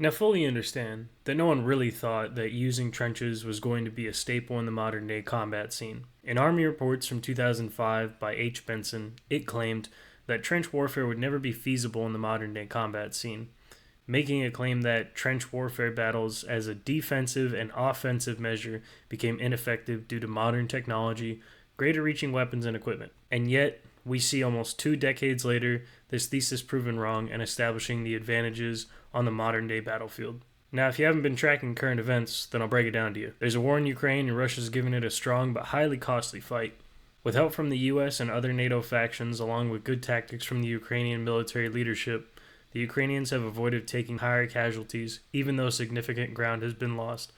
Now, fully understand that no one really thought that using trenches was going to be a staple in the modern day combat scene. In Army Reports from 2005 by H. Benson, it claimed that trench warfare would never be feasible in the modern day combat scene, making a claim that trench warfare battles as a defensive and offensive measure became ineffective due to modern technology, greater reaching weapons, and equipment. And yet, we see almost 2 decades later this thesis proven wrong and establishing the advantages on the modern day battlefield. Now, if you haven't been tracking current events, then I'll break it down to you. There's a war in Ukraine and Russia's giving it a strong but highly costly fight. With help from the US and other NATO factions, along with good tactics from the Ukrainian military leadership, the Ukrainians have avoided taking higher casualties, even though significant ground has been lost,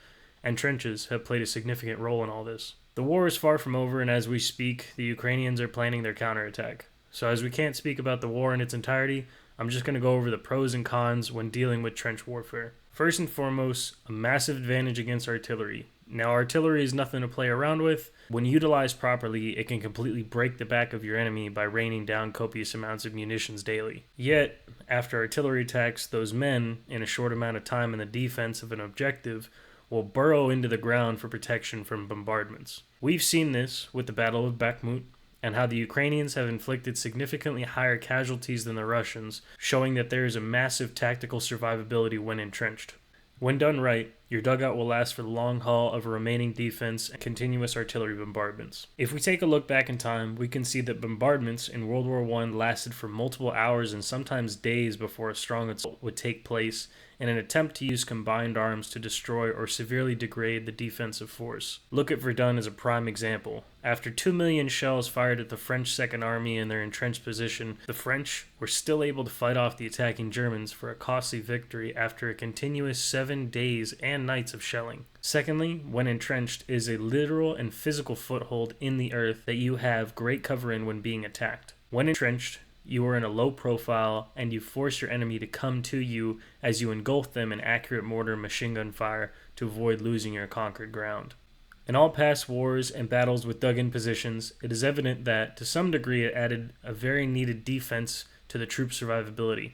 and trenches have played a significant role in all this. The war is far from over, and as we speak, the Ukrainians are planning their counterattack. So as we can't speak about the war in its entirety, I'm just going to go over the pros and cons when dealing with trench warfare. First and foremost, a massive advantage against artillery. Now, artillery is nothing to play around with. When utilized properly, it can completely break the back of your enemy by raining down copious amounts of munitions daily. Yet, after artillery attacks, those men, in a short amount of time in the defense of an objective, will burrow into the ground for protection from bombardments. We've seen this with the Battle of Bakhmut, and how the Ukrainians have inflicted significantly higher casualties than the Russians, showing that there is a massive tactical survivability when entrenched. When done right, your dugout will last for the long haul of a remaining defense and continuous artillery bombardments. If we take a look back in time, we can see that bombardments in World War I lasted for multiple hours and sometimes days before a strong assault would take place in an attempt to use combined arms to destroy or severely degrade the defensive force. Look at Verdun as a prime example. After 2 million shells fired at the French Second Army in their entrenched position, the French were still able to fight off the attacking Germans for a costly victory after a continuous 7 days and nights of shelling. Secondly, when entrenched is a literal and physical foothold in the earth that you have great cover in when being attacked. When entrenched, you are in a low profile and you force your enemy to come to you as you engulf them in accurate mortar and machine gun fire to avoid losing your conquered ground. In all past wars and battles with dug-in positions, it is evident that, to some degree, it added a very needed defense to the troops' survivability.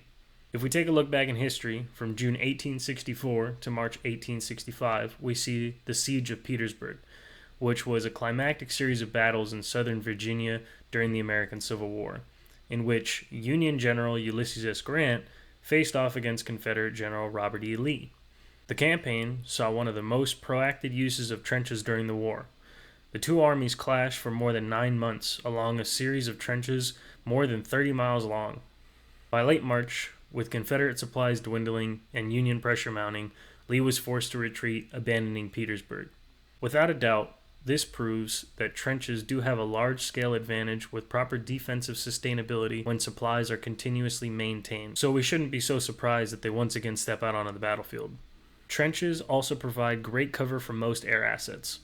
If we take a look back in history, from June 1864 to March 1865, we see the Siege of Petersburg, which was a climactic series of battles in southern Virginia during the American Civil War, in which Union General Ulysses S. Grant faced off against Confederate General Robert E. Lee. The campaign saw one of the most proactive uses of trenches during the war. The two armies clashed for more than 9 months along a series of trenches more than 30 miles long. By late March, with Confederate supplies dwindling and Union pressure mounting, Lee was forced to retreat, abandoning Petersburg. Without a doubt, this proves that trenches do have a large-scale advantage with proper defensive sustainability when supplies are continuously maintained, so we shouldn't be so surprised that they once again step out onto the battlefield. Trenches also provide great cover for most air assets.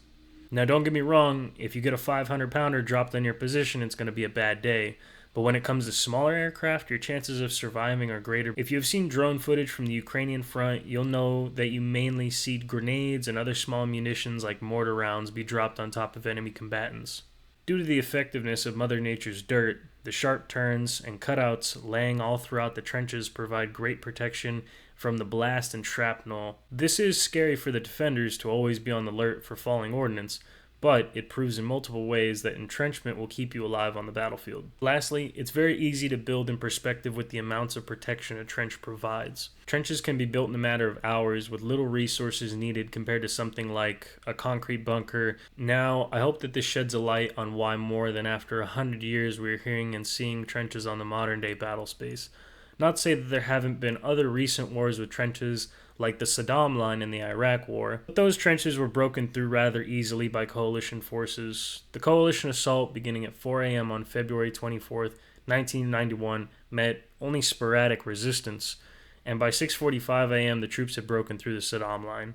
Now, don't get me wrong, if you get a 500-pounder dropped on your position, it's going to be a bad day. But when it comes to smaller aircraft, your chances of surviving are greater. If you have seen drone footage from the Ukrainian front, you'll know that you mainly see grenades and other small munitions like mortar rounds be dropped on top of enemy combatants. Due to the effectiveness of Mother Nature's dirt, the sharp turns and cutouts laying all throughout the trenches provide great protection from the blast and shrapnel. This is scary for the defenders to always be on the alert for falling ordnance, but it proves in multiple ways that entrenchment will keep you alive on the battlefield. Lastly, it's very easy to build in perspective with the amounts of protection a trench provides. Trenches can be built in a matter of hours with little resources needed compared to something like a concrete bunker. Now, I hope that this sheds a light on why more than after 100 years we are hearing and seeing trenches on the modern day battle space. Not to say that there haven't been other recent wars with trenches, like the Saddam Line in the Iraq War, but those trenches were broken through rather easily by coalition forces. The coalition assault, beginning at 4 a.m. on February 24th, 1991, met only sporadic resistance, and by 6:45 a.m. the troops had broken through the Saddam Line.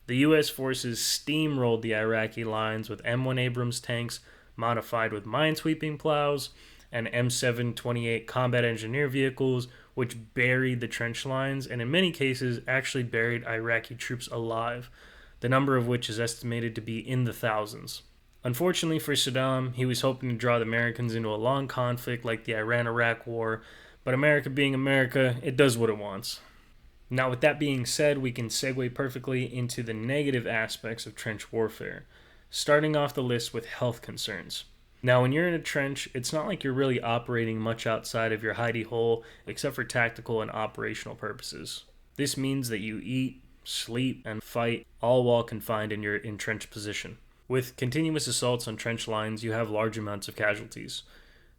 The U.S. forces steamrolled the Iraqi lines with M1 Abrams tanks modified with minesweeping plows, and M728 combat engineer vehicles, which buried the trench lines and in many cases actually buried Iraqi troops alive, the number of which is estimated to be in the thousands. Unfortunately for Saddam, he was hoping to draw the Americans into a long conflict like the Iran-Iraq War, but America being America, it does what it wants. Now, with that being said, we can segue perfectly into the negative aspects of trench warfare, starting off the list with health concerns. Now, when you're in a trench, it's not like you're really operating much outside of your hidey hole except for tactical and operational purposes. This means that you eat, sleep, and fight all while confined in your entrenched position. With continuous assaults on trench lines, you have large amounts of casualties.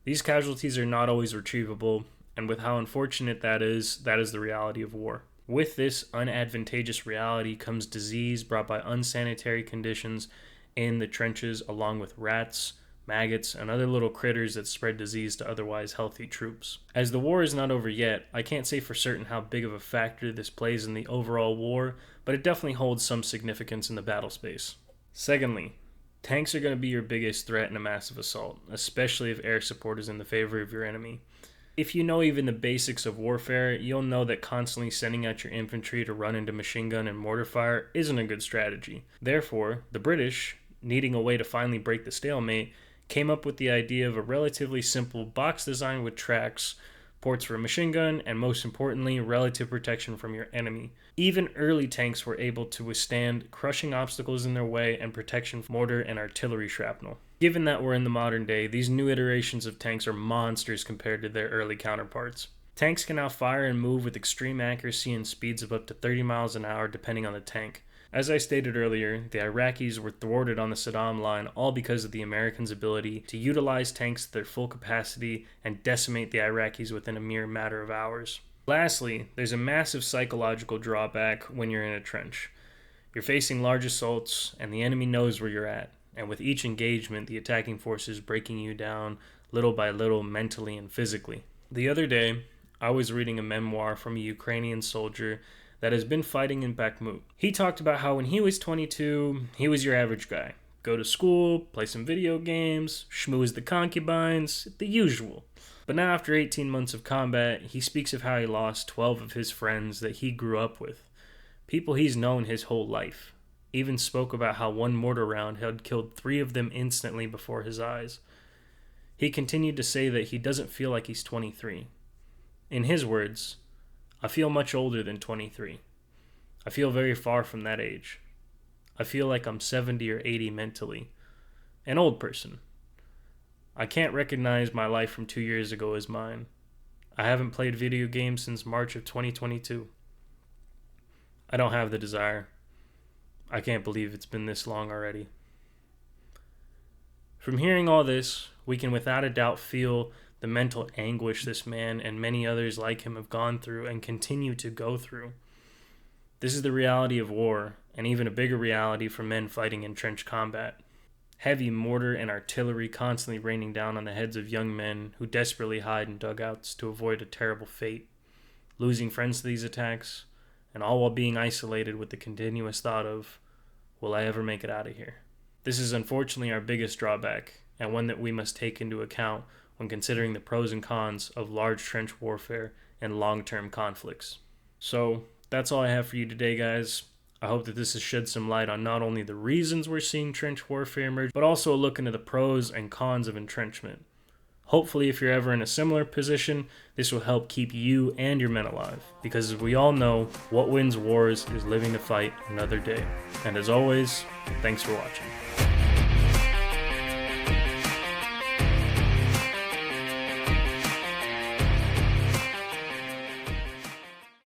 These casualties are not always retrievable, and with how unfortunate that is the reality of war. With this unadvantageous reality comes disease brought by unsanitary conditions in the trenches, along with rats, maggots, and other little critters that spread disease to otherwise healthy troops. As the war is not over yet, I can't say for certain how big of a factor this plays in the overall war, but it definitely holds some significance in the battle space. Secondly, tanks are going to be your biggest threat in a massive assault, especially if air support is in the favor of your enemy. If you know even the basics of warfare, you'll know that constantly sending out your infantry to run into machine gun and mortar fire isn't a good strategy. Therefore, the British, needing a way to finally break the stalemate, came up with the idea of a relatively simple box design with tracks, ports for a machine gun, and most importantly, relative protection from your enemy. Even early tanks were able to withstand crushing obstacles in their way and protection from mortar and artillery shrapnel. Given that we're in the modern day, these new iterations of tanks are monsters compared to their early counterparts. Tanks can now fire and move with extreme accuracy and speeds of up to 30 miles an hour depending on the tank. As I stated earlier, the Iraqis were thwarted on the Saddam line all because of the Americans' ability to utilize tanks to their full capacity and decimate the Iraqis within a mere matter of hours. Lastly, there's a massive psychological drawback when you're in a trench. You're facing large assaults, and the enemy knows where you're at, and with each engagement, the attacking force is breaking you down little by little mentally and physically. The other day, I was reading a memoir from a Ukrainian soldier that has been fighting in Bakhmut. He talked about how when he was 22, he was your average guy. Go to school, play some video games, schmooze the concubines, the usual. But now after 18 months of combat, he speaks of how he lost 12 of his friends that he grew up with. People he's known his whole life. Even spoke about how one mortar round had killed 3 of them instantly before his eyes. He continued to say that he doesn't feel like he's 23. In his words, I feel much older than 23. I feel very far from that age. I feel like I'm 70 or 80 mentally. An old person. I can't recognize my life from 2 years ago as mine. I haven't played video games since March of 2022. I don't have the desire. I can't believe it's been this long already. From hearing all this, we can without a doubt feel the mental anguish this man and many others like him have gone through and continue to go through. This is the reality of war, and even a bigger reality for men fighting in trench combat. Heavy mortar and artillery constantly raining down on the heads of young men who desperately hide in dugouts to avoid a terrible fate, losing friends to these attacks, and all while being isolated with the continuous thought of, will I ever make it out of here? This is unfortunately our biggest drawback, and one that we must take into account when considering the pros and cons of large trench warfare and long-term conflicts. So, that's all I have for you today, guys. I hope that this has shed some light on not only the reasons we're seeing trench warfare emerge, but also a look into the pros and cons of entrenchment. Hopefully, if you're ever in a similar position, this will help keep you and your men alive, because as we all know, what wins wars is living to fight another day. And as always, thanks for watching.